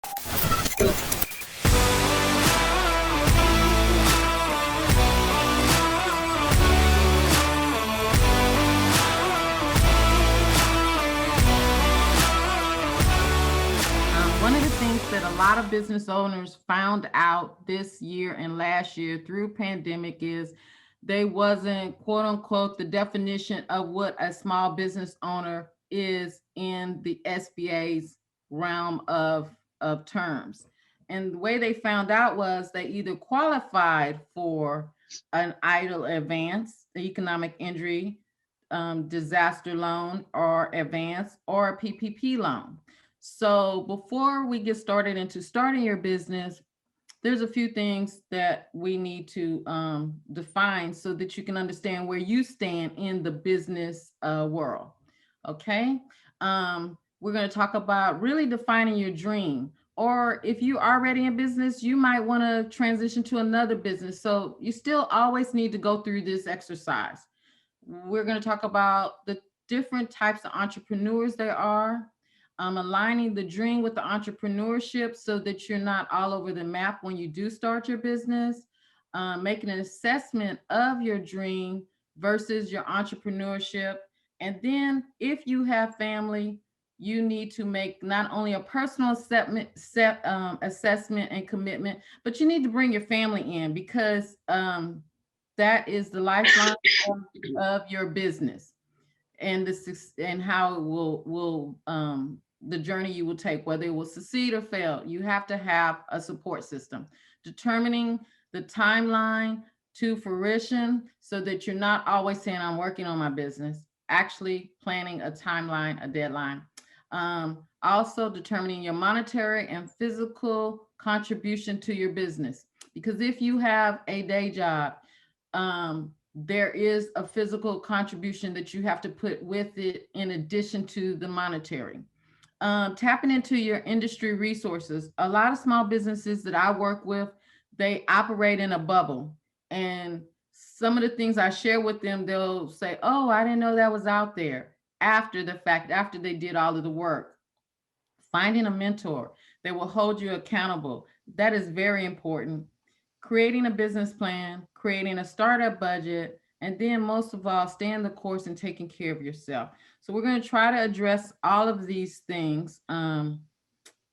One of the things that a lot of business owners found out this year and last year through pandemic is they wasn't, quote unquote, the definition of what a small business owner is in the SBA's realm of terms. And the way they found out was they either qualified for an EIDL advance, the economic injury disaster loan or advance, or a PPP loan. So before we get started into starting your business, there's a few things that we need to define so that you can understand where you stand in the business world. Okay. We're going to talk about really defining your dream. Or if you're already in business, you might want to transition to another business. So you still always need to go through this exercise. We're going to talk about the different types of entrepreneurs there are, aligning the dream with the entrepreneurship so that you're not all over the map when you do start your business, making an assessment of your dream versus your entrepreneurship. And then if you have family, you need to make not only a personal assessment and commitment, but you need to bring your family in because that is the lifeline of your business and and how it will the journey you will take, whether it will succeed or fail. You have to have a support system. Determining the timeline to fruition so that you're not always saying, I'm working on my business, actually planning a timeline, a deadline. Also determining your monetary and physical contribution to your business. Because if you have a day job, there is a physical contribution that you have to put with it in addition to the monetary. Tapping into your industry resources. A lot of small businesses that I work with, they operate in a bubble. And some of the things I share with them, they'll say, oh, I didn't know that was out there after the fact, after they did all of the work. Finding a mentor that will hold you accountable. That is very important. Creating a business plan, creating a startup budget, and then most of all, staying the course and taking care of yourself. So we're going to try to address all of these things and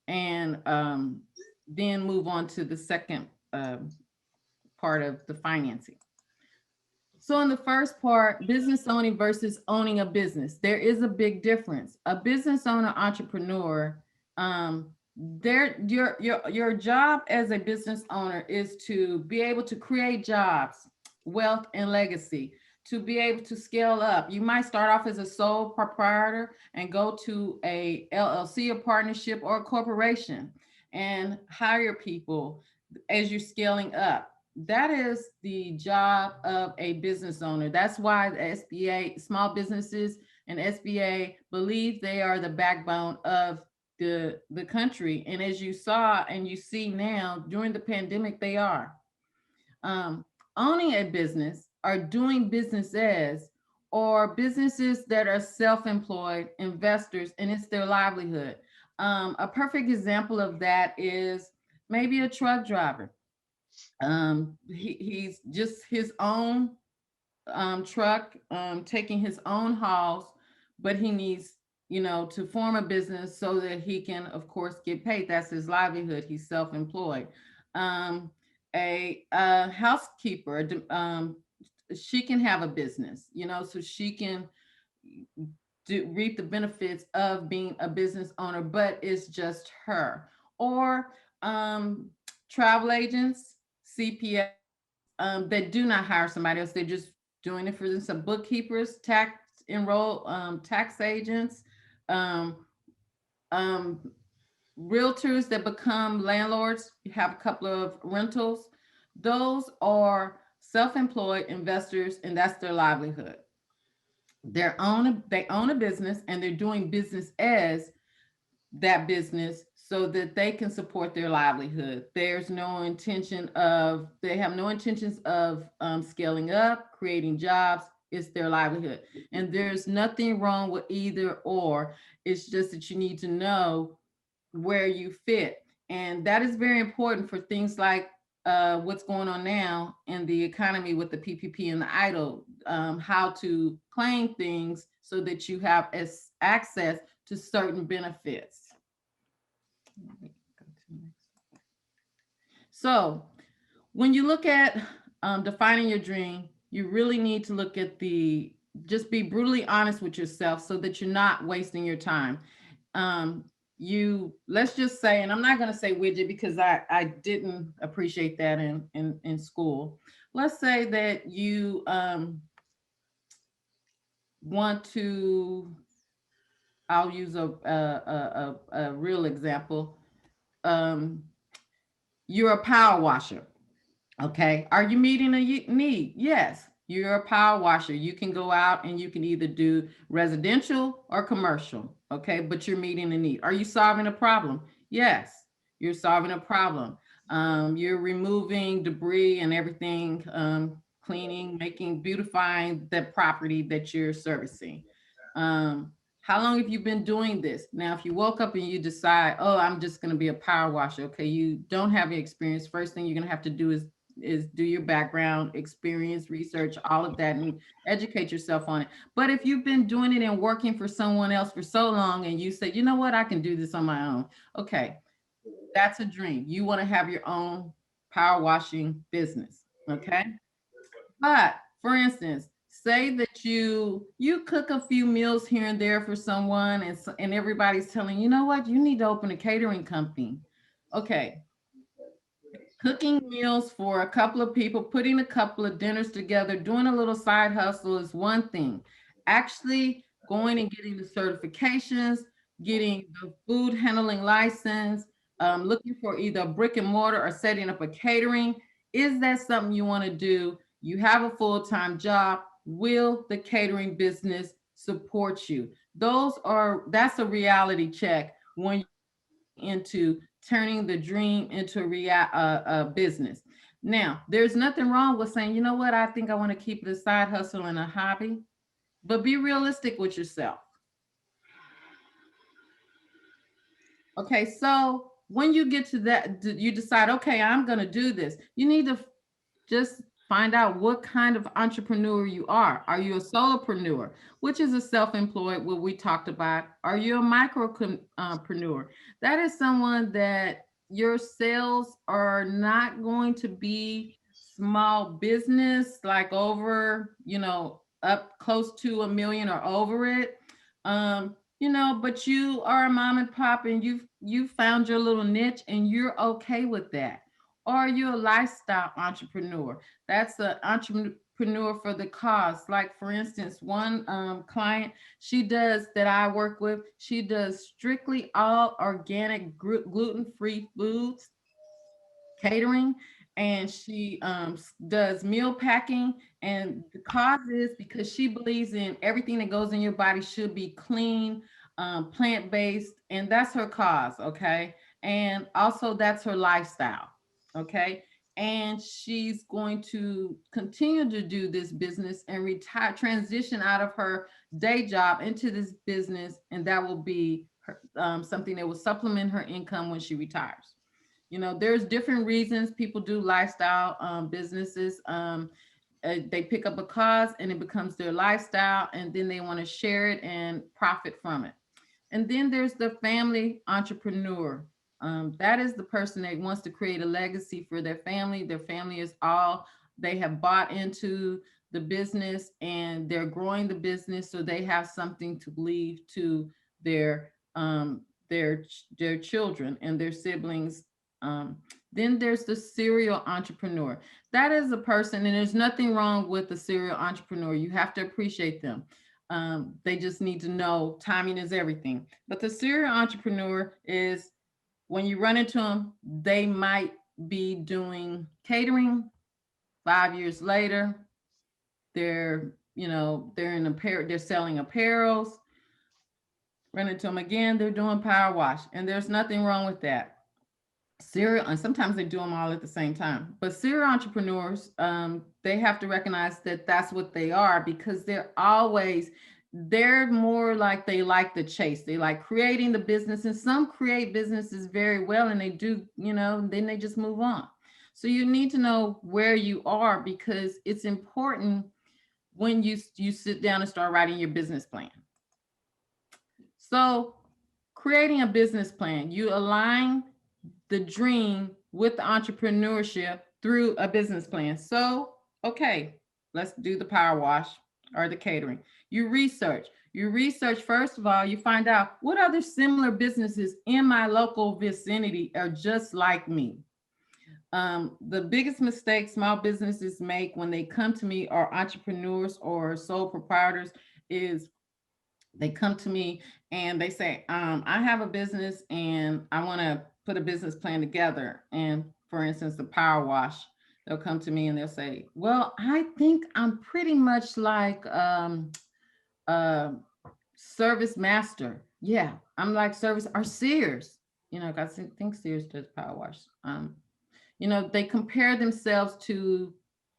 then move on to the second part of the financing. So in the first part, business owning versus owning a business, there is a big difference. A business owner, entrepreneur, your job as a business owner is to be able to create jobs, wealth, and legacy, to be able to scale up. You might start off as a sole proprietor and go to a LLC, a partnership, or a corporation and hire people as you're scaling up. That is the job of a business owner. That's why the SBA, small businesses and SBA, believe they are the backbone of the country. And as you saw and you see now during the pandemic, they are. Owning a business or doing business as, or businesses that are self-employed investors and it's their livelihood. A perfect example of that is maybe a truck driver. He's just his own truck, taking his own hauls, but he needs, to form a business so that he can, of course, get paid. That's his livelihood. He's self-employed. A housekeeper, she can have a business, so she can reap the benefits of being a business owner, but it's just her. Or travel agents, CPA, that do not hire somebody else. They're just doing it for themselves. Bookkeepers, tax agents, realtors that become landlords, you have a couple of rentals. Those are self-employed investors, and that's their livelihood. They own a business, and they're doing business as that business so that they can support their livelihood. They have no intentions of scaling up, creating jobs. It's their livelihood. And there's nothing wrong with either or. It's just that you need to know where you fit. And that is very important for things like what's going on now in the economy with the PPP and the EIDL, how to claim things so that you have access to certain benefits. So when you look at defining your dream, you really need to look at just be brutally honest with yourself so that you're not wasting your time. Um, let's just say, and I'm not going to say widget because I didn't appreciate that in school. Let's say that you want to, I'll use a real example. Um, you're a power washer. Okay. Are you meeting a need? Yes. You're a power washer. You can go out and you can either do residential or commercial. Okay. But you're meeting a need. Are you solving a problem? Yes. You're solving a problem. You're removing debris and everything, cleaning, making, beautifying the property that you're servicing. Um, how long have you been doing this? Now, if you woke up and you decide, oh, I'm just going to be a power washer, okay, you don't have any experience. First thing you're going to have to do is do your background, experience, research, all of that, and educate yourself on it. But if you've been doing it and working for someone else for so long, and you said, you know what, I can do this on my own. Okay, that's a dream. You want to have your own power washing business. Okay. But for instance, say that you cook a few meals here and there for someone, and everybody's telling you know what, you need to open a catering company. Okay, cooking meals for a couple of people, putting a couple of dinners together, doing a little side hustle is one thing. Actually going and getting the certifications, getting the food handling license, looking for either a brick and mortar or setting up a catering. Is that something you want to do? You have a full-time job. Will the catering business support you? That's a reality check when into turning the dream into a business. Now, there's nothing wrong with saying, you know what, I think I want to keep it a side hustle and a hobby, but be realistic with yourself. Okay, so when you get to that, you decide, okay, I'm going to do this. You need to just find out what kind of entrepreneur you are. Are you a solopreneur, which is a self-employed, what we talked about? Are you a micropreneur? That is someone that your sales are not going to be small business, like over, up close to a million or over it. But you are a mom and pop and you've found your little niche and you're okay with that. Or are you a lifestyle entrepreneur? That's an entrepreneur for the cause. Like for instance, one client that I work with, she does strictly all organic gluten-free foods catering, and she does meal packing. And the cause is because she believes in everything that goes in your body should be clean, plant-based, and that's her cause. Okay. And also that's her lifestyle. Okay. And she's going to continue to do this business and transition out of her day job into this business, and that will be something that will supplement her income when she retires. There's different reasons people do lifestyle businesses. They pick up a cause and it becomes their lifestyle, and then they want to share it and profit from it. And then there's the family entrepreneur. That is the person that wants to create a legacy for their family. Their family is all they have bought into the business, and they're growing the business so they have something to leave to their um, their children and their siblings. Um, then there's the serial entrepreneur. That is a person, and there's nothing wrong with the serial entrepreneur. You have to appreciate them. They just need to know timing is everything. But the serial entrepreneur is when you run into them, they might be doing catering. 5 years later, they're in apparel, they're selling apparels. Run into them again, they're doing power wash, and there's nothing wrong with that. Serial, and sometimes they do them all at the same time. But serial entrepreneurs, they have to recognize that that's what they are, because they're always they're more like they like the chase. They like creating the business, and some create businesses very well and they do, then they just move on. So you need to know where you are, because it's important when you sit down and start writing your business plan. So creating a business plan, you align the dream with the entrepreneurship through a business plan. So, okay, let's do the power wash or the catering. You research. You research, first of all, you find out what other similar businesses in my local vicinity are just like me. The biggest mistake small businesses make when they come to me, or entrepreneurs or sole proprietors, is they come to me and they say, I have a business and I want to put a business plan together. And for instance, the power wash, they'll come to me and they'll say, well, I think I'm pretty much like uh, Service Master. Yeah, I'm like Service or Sears. I think Sears does power wash. They compare themselves to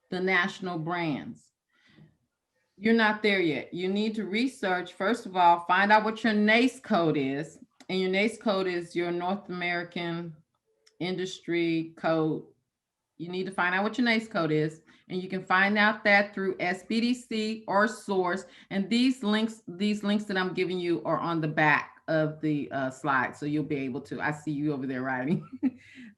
the national brands. You're not there yet. You need to research, first of all, find out what your NACE code is. And your NACE code is your North American Industry Code. You need to find out what your NACE code is. And you can find out that through SBDC or Source. And these links that I'm giving you are on the back of the slide. So you'll be able to, I see you over there writing,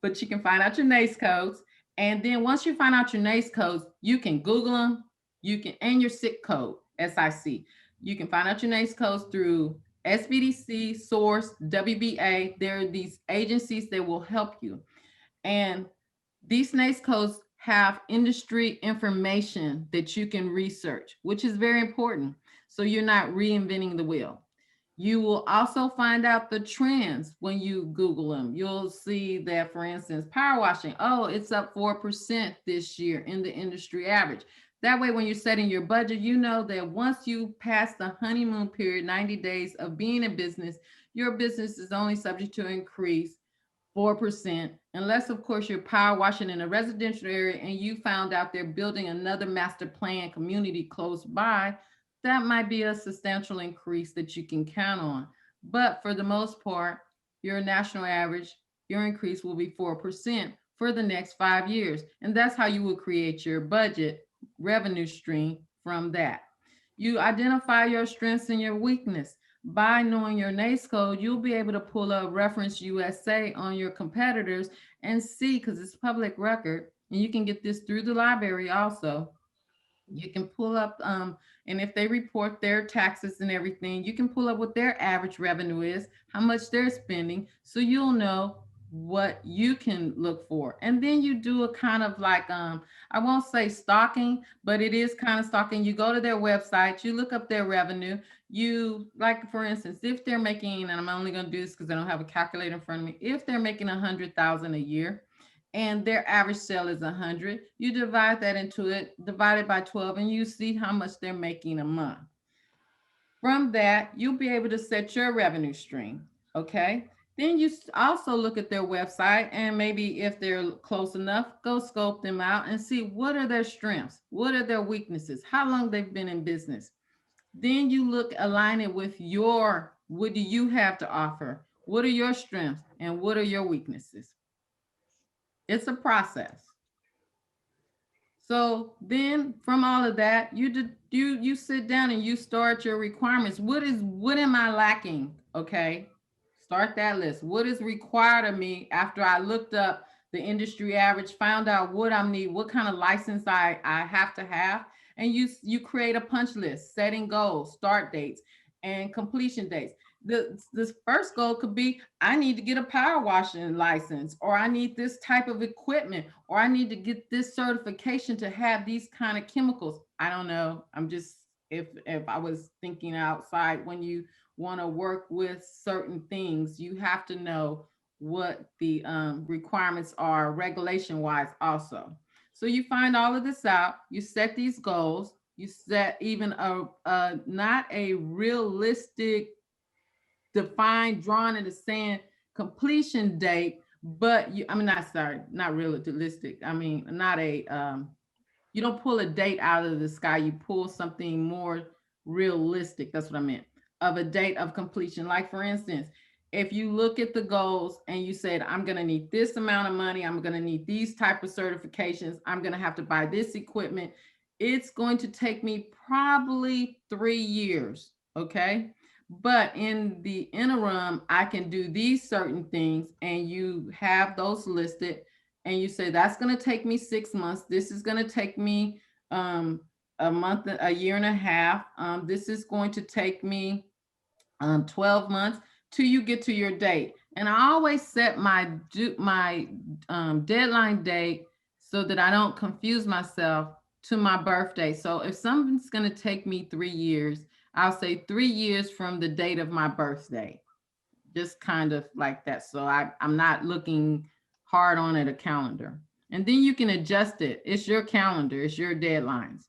but you can find out your NACE codes. And then once you find out your NACE codes, you can Google them. You can, and your SIC code, SIC. You can find out your NACE codes through SBDC, Source, WBA. There are these agencies that will help you. And these NACE codes have industry information that you can research, which is very important. So you're not reinventing the wheel. You will also find out the trends when you Google them. You'll see that, for instance, power washing, oh, it's up 4% this year in the industry average. That way, when you're setting your budget, you know that once you pass the honeymoon period, 90 days of being in business, your business is only subject to increase 4%, unless, of course, you're power washing in a residential area and you found out they're building another master plan community close by. That might be a substantial increase that you can count on. But for the most part, your national average, your increase will be 4% for the next 5 years. And that's how you will create your budget revenue stream from that. You identify your strengths and your weakness. By knowing your NACE code, you'll be able to pull up Reference USA on your competitors and see, because it's public record, and you can get this through the library also. You can pull up, and if they report their taxes and everything, you can pull up what their average revenue is, how much they're spending, so you'll know what you can look for. And then you do a kind of like, I won't say stalking, but it is kind of stalking. You go to their website, you look up their revenue. You, like, for instance, if they're making, and I'm only going to do this because I don't have a calculator in front of me, if they're making 100,000 a year and their average sale is 100, you divide that into it, divide it by 12, and you see how much they're making a month. From that, you'll be able to set your revenue stream. Okay. Then you also look at their website, and maybe if they're close enough, go scope them out and see what are their strengths, what are their weaknesses, how long they've been in business. Then you look, align it with what do you have to offer? What are your strengths and what are your weaknesses? It's a process. So then from all of that, you sit down and you start your requirements. What am I lacking? Okay. Start that list. What is required of me after I looked up the industry average, found out what I need, what kind of license I have to have. And you create a punch list, setting goals, start dates, and completion dates. This first goal could be, I need to get a power washing license, or I need this type of equipment, or I need to get this certification to have these kind of chemicals. I don't know. I'm just, if I was thinking outside, when you want to work with certain things, you have to know what the requirements are regulation wise also. So you find all of this out, you set these goals, you set even a not a realistic, defined, drawn in the sand completion date, but I mean, not, sorry, not realistic. I mean, not a, you don't pull a date out of the sky. You pull something more realistic, that's what I meant, of a date of completion. Like for instance, if you look at the goals and you said, I'm going to need this amount of money, I'm going to need these type of certifications, I'm going to have to buy this equipment, it's going to take me probably 3 years. Okay. But in the interim, I can do these certain things, and you have those listed, and you say, that's going to take me 6 months. This is going to take me um, a month, a year and a half. This is going to take me 12 months till you get to your date. And I always set my deadline date so that I don't confuse myself to my birthday. So if something's going to take me 3 years, I'll say 3 years from the date of my birthday, just kind of like that. So I'm not looking hard on at a calendar. And then you can adjust it. It's your calendar, it's your deadlines.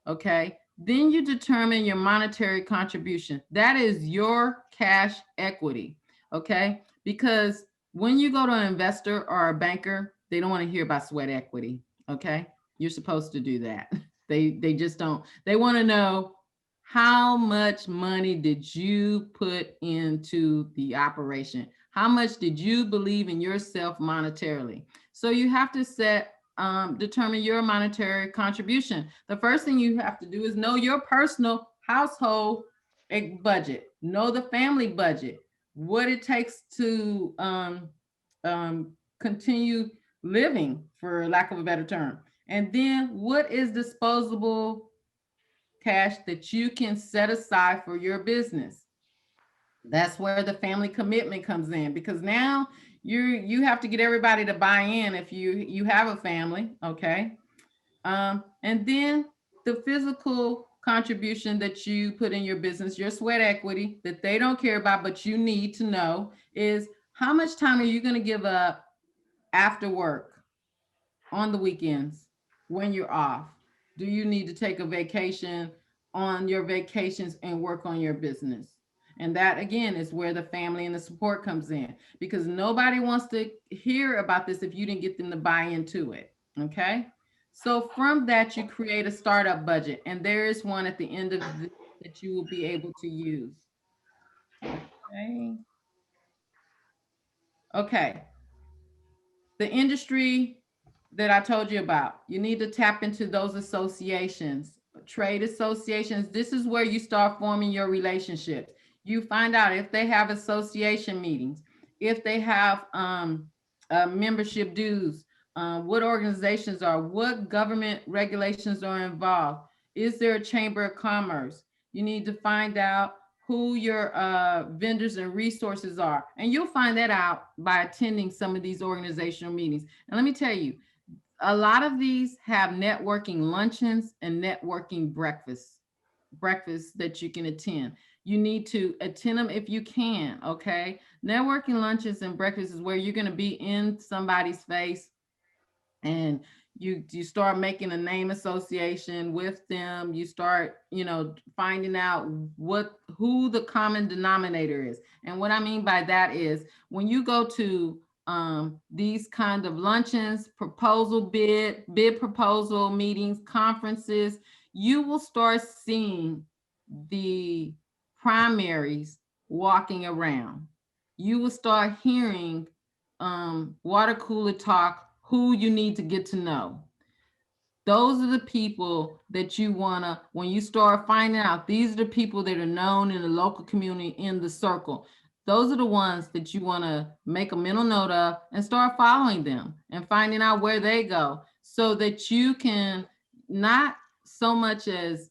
Okay. Then you determine your monetary contribution. That is your cash equity. Okay. Because when you go to an investor or a banker, they don't want to hear about sweat equity. Okay. You're supposed to do that. They just don't. They want to know, how much money did you put into the operation? How much did you believe in yourself monetarily? So you have to determine your monetary contribution. The first thing you have to do is know your personal household budget, know the family budget, what it takes to continue living, for lack of a better term. And then what is disposable cash that you can set aside for your business? That's where the family commitment comes in, because now you have to get everybody to buy in if you have a family. Okay. And then the physical contribution that you put in your business, your sweat equity that they don't care about, but you need to know, is how much time are you going to give up after work, on the weekends, when you're off? Do you need to take a vacation on your vacations and work on your business? And that again is where the family and the support comes in, because nobody wants to hear about this if you didn't get them to buy into it. Okay. So from that, you create a startup budget, and there is one at the end of this that you will be able to use. Okay. Okay. The industry that I told you about, you need to tap into those associations, trade associations. This is where you start forming your relationships. You find out if they have association meetings, if they have membership dues, what organizations are, what government regulations are involved. Is there a chamber of commerce? You need to find out who your vendors and resources are. And you'll find that out by attending some of these organizational meetings. And let me tell you, a lot of these have networking luncheons and networking breakfasts that you can attend. You need to attend them if you can. Okay. Networking luncheons and breakfasts is where you're going to be in somebody's face, and you start making a name association with them. You start, finding out who the common denominator is. And what I mean by that is, when you go to these kind of luncheons, bid proposal meetings, conferences, you will start seeing the primaries walking around. You will start hearing water cooler talk, who you need to get to know. Those are the people that you want to, when you start finding out, these are the people that are known in the local community, in the circle. Those are the ones that you want to make a mental note of and start following them and finding out where they go, so that you can not so much as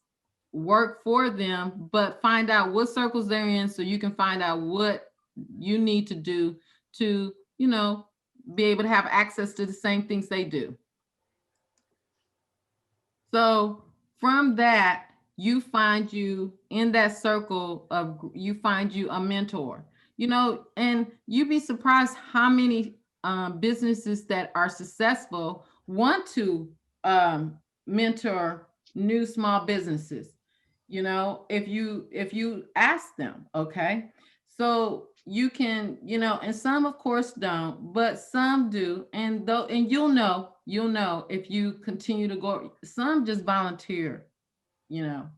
work for them, but find out what circles they're in, so you can find out what you need to do to, be able to have access to the same things they do. So from that, you in that circle of, you find you a mentor, and you'd be surprised how many businesses that are successful want to mentor new small businesses. If you ask them. Okay. So you can, and some of course don't, but some do. And you'll know if you continue to go. Some just volunteer, you know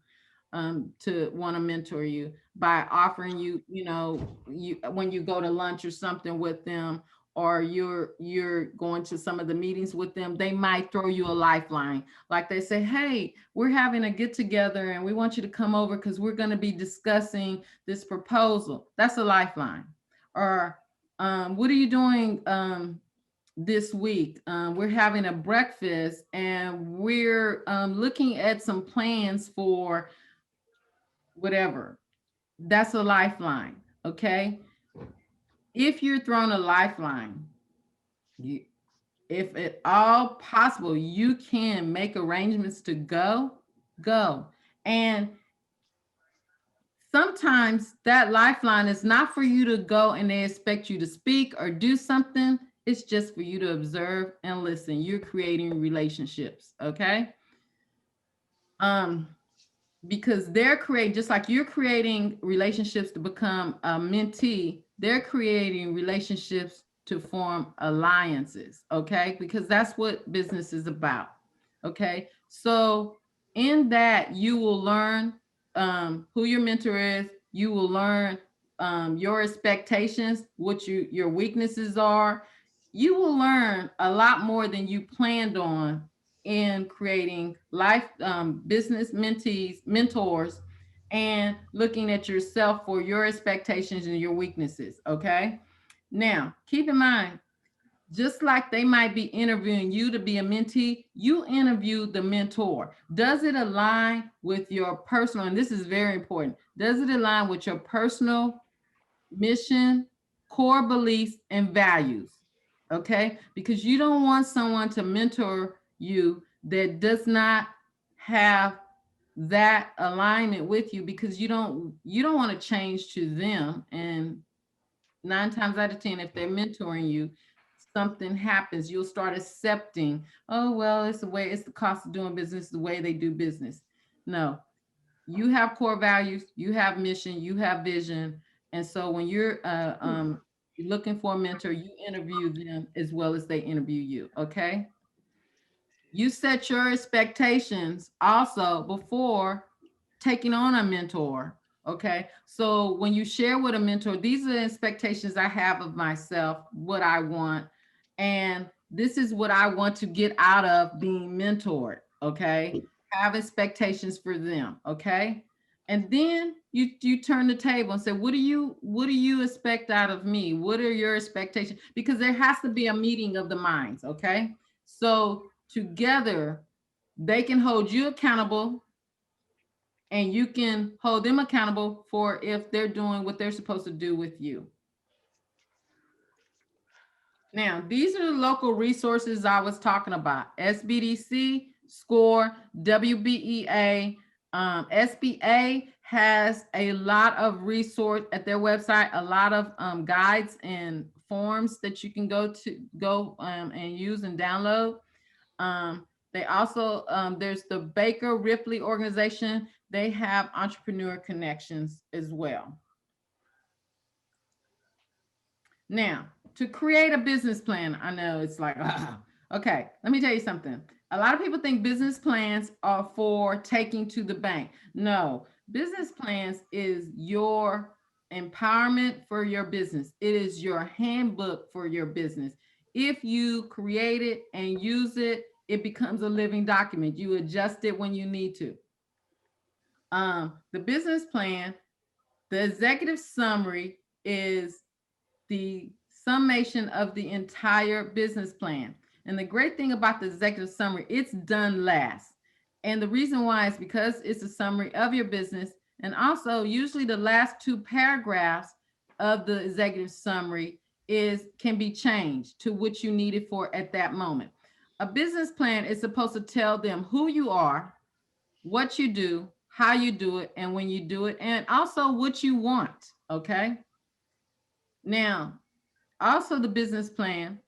to want to mentor you by offering you, you know, you when you go to lunch or something with them, or you're going to some of the meetings with them, they might throw you a lifeline. Like they say, hey, we're having a get together and we want you to come over because we're going to be discussing this proposal. That's a lifeline. Or what are you doing this week? We're having a breakfast and we're looking at some plans for whatever. That's a lifeline. Okay. If you're thrown a lifeline, you, if at all possible, you can make arrangements to go. And sometimes that lifeline is not for you to go and they expect you to speak or do something. It's just for you to observe and listen. You're creating relationships. Okay. Um, because they're creating, just like you're creating relationships to become a mentee, they're creating relationships to form alliances. Okay, because that's what business is about. Okay, so in that you will learn who your mentor is. You will learn your expectations, what your weaknesses are. You will learn a lot more than you planned on in creating life business mentees, mentors, and looking at yourself for your expectations and your weaknesses. Okay. Now, keep in mind, just like they might be interviewing you to be a mentee, you interview the mentor. Does it align with your personal, and this is very important, does it align with your personal mission, core beliefs, and values? Okay, because you don't want someone to mentor you that does not have that alignment with you, because you don't want to change to them. And 9 times out of 10, if they're mentoring you, something happens, you'll start accepting, oh well, it's the way, it's the cost of doing business, the way they do business. No, you have core values, you have mission, you have vision. And so when you're looking for a mentor, you interview them as well as they interview you. Okay. You set your expectations also before taking on a mentor. Okay. So when you share with a mentor, these are the expectations I have of myself, what I want, and this is what I want to get out of being mentored. Okay. Have expectations for them. Okay. And then you turn the table and say, what do you expect out of me? What are your expectations? Because there has to be a meeting of the minds. Okay. So together they can hold you accountable and you can hold them accountable for if they're doing what they're supposed to do with you. Now, these are the local resources I was talking about: SBDC, SCORE, WBEA. SBA has a lot of resource at their website, a lot of guides and forms that you can go and use and download. They also, there's the Baker Ripley organization. They have entrepreneur connections as well. Now, to create a business plan, I know it's like, okay, let me tell you something. A lot of people think business plans are for taking to the bank. No, business plans is your empowerment for your business. It is your handbook for your business. If you create it and use it, it becomes a living document. You adjust it when you need to. The business plan, the executive summary is the summation of the entire business plan. And the great thing about the executive summary, it's done last. And the reason why is because it's a summary of your business. And also, usually the last two paragraphs of the executive summary is can be changed to what you need it for at that moment. A business plan is supposed to tell them who you are, what you do, how you do it, and when you do it, and also what you want. Okay. Now, also, the business plan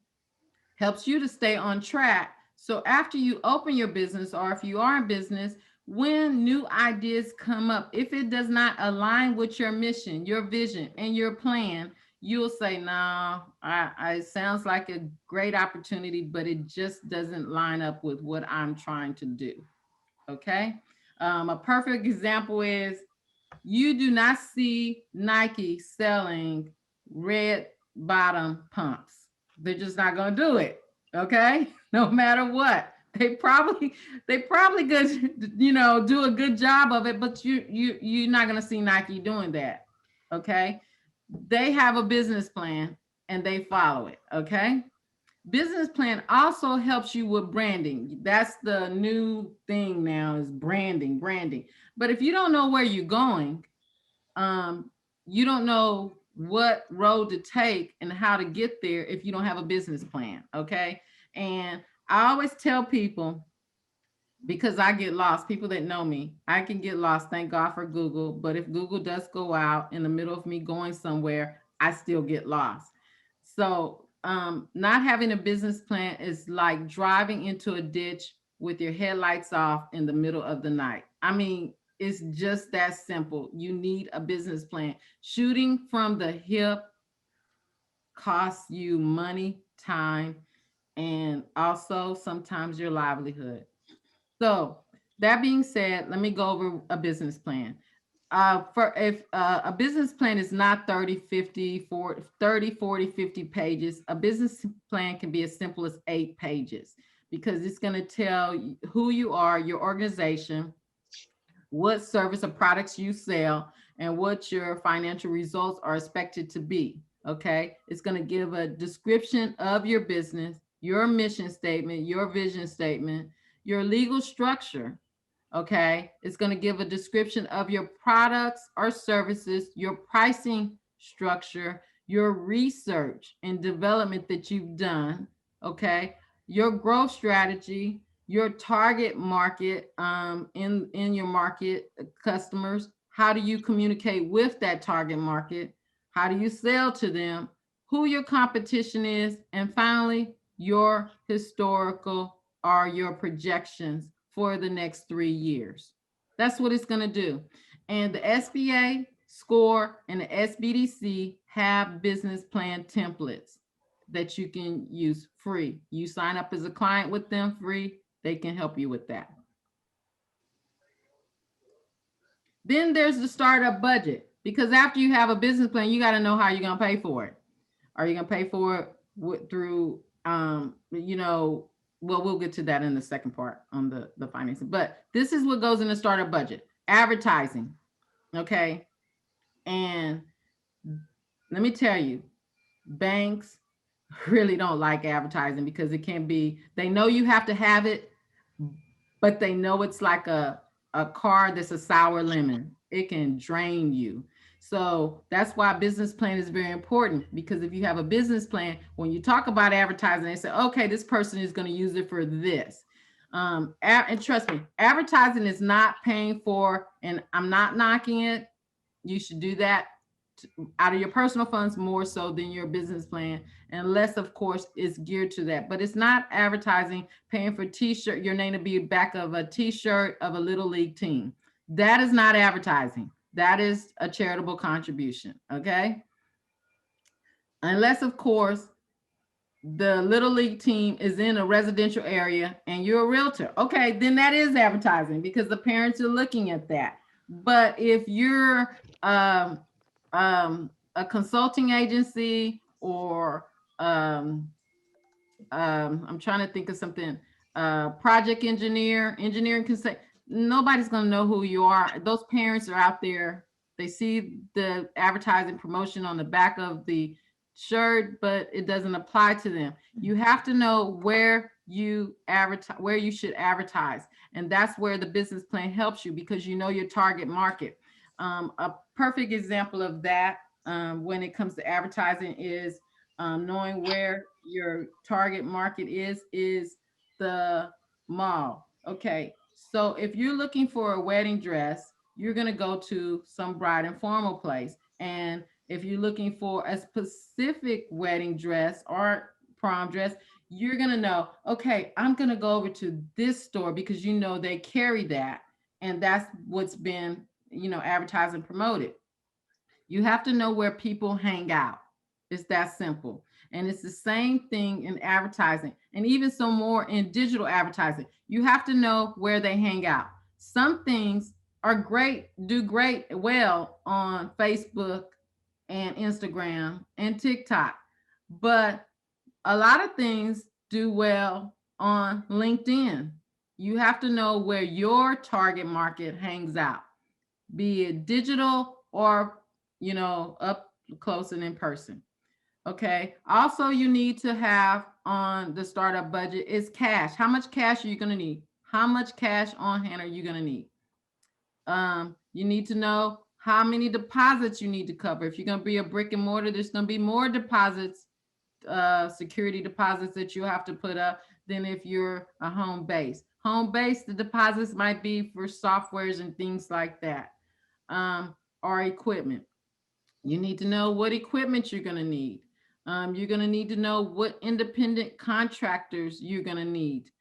helps you to stay on track. So after you open your business, or if you are in business, when new ideas come up, if it does not align with your mission, your vision, and your plan, you'll say, no, it sounds like a great opportunity, but it just doesn't line up with what I'm trying to do. Okay. A perfect example is you do not see Nike selling red bottom pumps. They're just not going to do it. Okay? No matter what. They probably could, do a good job of it, but you're not going to see Nike doing that. Okay? They have a business plan and they follow it. Okay? Business plan also helps you with branding. That's the new thing now, is branding. But if you don't know where you're going, um, you don't know what road to take and how to get there if you don't have a business plan. Okay. And I always tell people, because I get lost, people that know me, I can get lost. Thank God for Google. But if Google does go out in the middle of me going somewhere, I still get lost. So, not having a business plan is like driving into a ditch with your headlights off in the middle of the night. I mean, it's just that simple. You need a business plan. Shooting from the hip costs you money, time, and also sometimes your livelihood. So, that being said, let me go over a business plan. For if a business plan is not 30, 50, 40, 30, 40, 50 pages, a business plan can be as simple as 8 pages, because it's going to tell who you are, your organization, what service or products you sell, and what your financial results are expected to be. Okay. It's going to give a description of your business, your mission statement, your vision statement, your legal structure. Okay. It's going to give a description of your products or services, your pricing structure, your research and development that you've done. Okay. Your growth strategy, your target market, in your market, customers. How do you communicate with that target market? How do you sell to them? Who your competition is? And finally, your historical or your projections for the next 3 years. That's what it's going to do. And the SBA, SCORE, and the SBDC have business plan templates that you can use free. You sign up as a client with them free, they can help you with that. Then there's the startup budget, because after you have a business plan, you got to know how you're going to pay for it. Are you going to pay for it through, well, we'll get to that in the second part on the financing. But this is what goes in the startup budget: advertising. Okay. And let me tell you, banks really don't like advertising, because it can be, they know you have to have it, but they know it's like a car that's a sour lemon. It can drain you. So that's why business plan is very important, because if you have a business plan, when you talk about advertising, they say, okay, this person is going to use it for this. And trust me, advertising is not paying for, and I'm not knocking it. You should do that out of your personal funds more so than your business plan, unless of course it's geared to that. But it's not advertising paying for t-shirt, your name to be back of a t-shirt of a little league team. That is not advertising. That is a charitable contribution. Okay. Unless of course the little league team is in a residential area and you're a realtor. Okay, then that is advertising, because the parents are looking at that. But if you're a consulting agency, or I'm trying to think of something, project engineering consult, nobody's going to know who you are. Those parents are out there. They see the advertising promotion on the back of the shirt, but it doesn't apply to them. You have to know where you advertise, where you should advertise. And that's where the business plan helps you, because you know your target market. A perfect example of that, when it comes to advertising, is knowing where your target market is the mall. Okay, so if you're looking for a wedding dress, you're going to go to some bride and formal place. And if you're looking for a specific wedding dress or prom dress, you're going to know, okay, I'm going to go over to this store, because you know they carry that, and that's what's been, advertised and promoted. You have to know where people hang out. It's that simple. And it's the same thing in advertising, and even some more in digital advertising. You have to know where they hang out. Some things are great, do great well on Facebook and Instagram and TikTok, but a lot of things do well on LinkedIn. You have to know where your target market hangs out, be it digital or, up close and in person. Okay. Also, you need to have on the startup budget is cash. How much cash are you going to need? How much cash on hand are you going to need? You need to know how many deposits you need to cover. If you're going to be a brick and mortar, there's going to be more deposits, security deposits that you have to put up than if you're a home base. Home base, the deposits might be for softwares and things like that, or equipment. You need to know what equipment you're going to need. You're going to need to know what independent contractors you're going to need.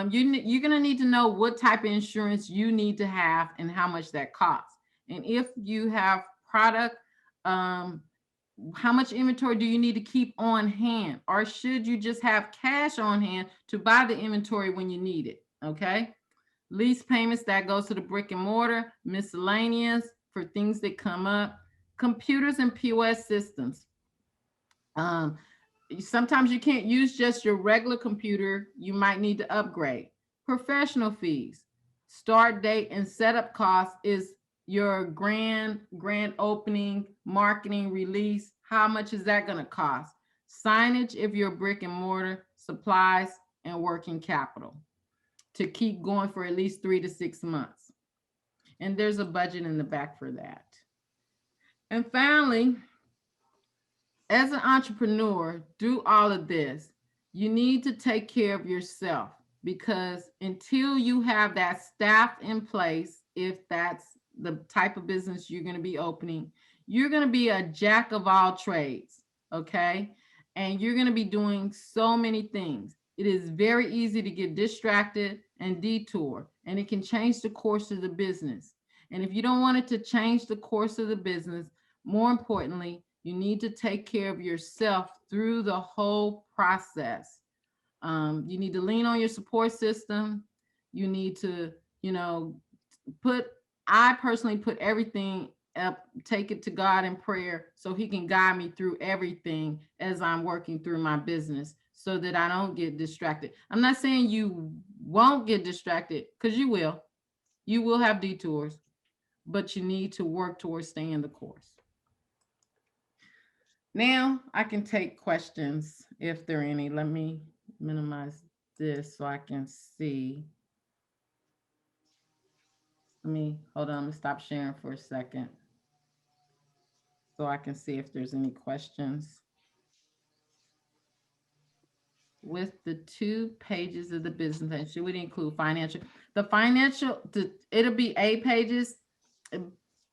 You're going to need to know what type of insurance you need to have and how much that costs. And if you have product, um, how much inventory do you need to keep on hand? Or should you just have cash on hand to buy the inventory when you need it? Okay. Lease payments, that goes to the brick and mortar, miscellaneous for things that come up, computers and POS systems. Um, Sometimes you can't use just your regular computer. You might need to upgrade. Professional fees, start date and setup cost is your grand opening, marketing, release. How much is that going to cost? Signage if you're brick and mortar, supplies, and working capital to keep going for at least 3 to 6 months. And there's a budget in the back for that. And finally, as an entrepreneur, do all of this. You need to take care of yourself, because until you have that staff in place, if that's the type of business you're going to be opening, you're going to be a jack of all trades. Okay. And you're going to be doing so many things. It is very easy to get distracted and detour, and it can change the course of the business. And if you don't want it to change the course of the business, more importantly, you need to take care of yourself through the whole process. You need to lean on your support system. You need to, you know, put, I personally put everything up, take it to God in prayer so He can guide me through everything as I'm working through my business so that I don't get distracted. I'm not saying you won't get distracted, because you will. You will have detours, but you need to work towards staying the course. Now I can take questions if there are any. Let me minimize this so I can see. Let me hold on. Let me stop sharing for a second so I can see if there's any questions. With the 2 pages of the business plan, should we include financial? It'll be 8 pages.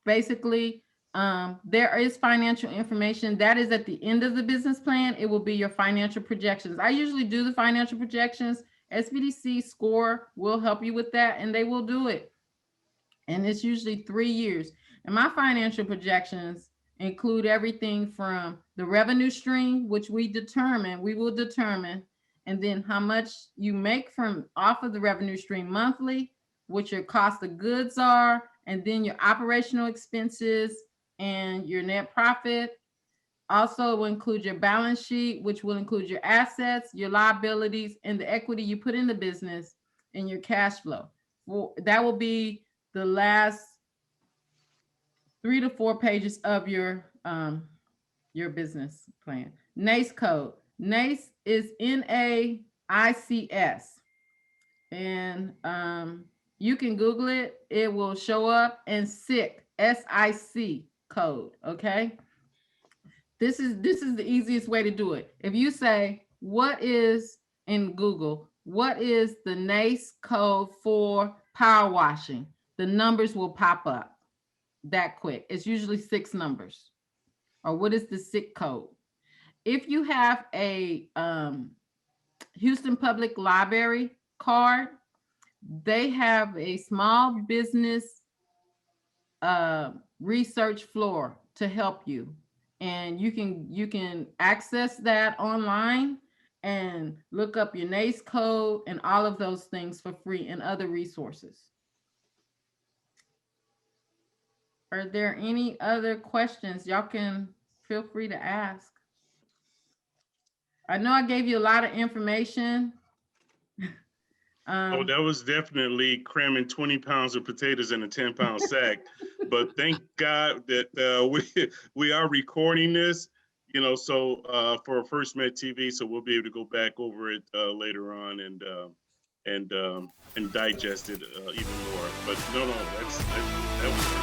Basically, there is financial information that is at the end of the business plan. It will be your financial projections. I usually do the financial projections. SBDC score will help you with that, and they will do it. And it's usually 3 years. And my financial projections include everything from the revenue stream, which we will determine, and then how much you make from off of the revenue stream monthly, what your cost of goods are, and then your operational expenses and your net profit. Also, it will include your balance sheet, which will include your assets, your liabilities, and the equity you put in the business, and your cash flow. Well, that will be the last 3 to 4 pages of your business plan. NAICS code. NAICS is NAICS, and you can Google it. It will show up. And SIC, SIC code. Okay. This is the easiest way to do it. If you say, what is, in Google, what is the NAICS code for power washing, the numbers will pop up that quick. It's usually 6 numbers. Or what is the SIC code? If you have a Houston Public Library card, they have a small business research floor to help you, and you can access that online and look up your NAICS code and all of those things for free, and other resources. Are there any other questions? Y'all can feel free to ask. I know I gave you a lot of information. Oh, that was definitely cramming 20 pounds of potatoes in a 10-pound sack. But thank God that we are recording this, so for First Met TV, so we'll be able to go back over it later on and digest it even more. But no, that was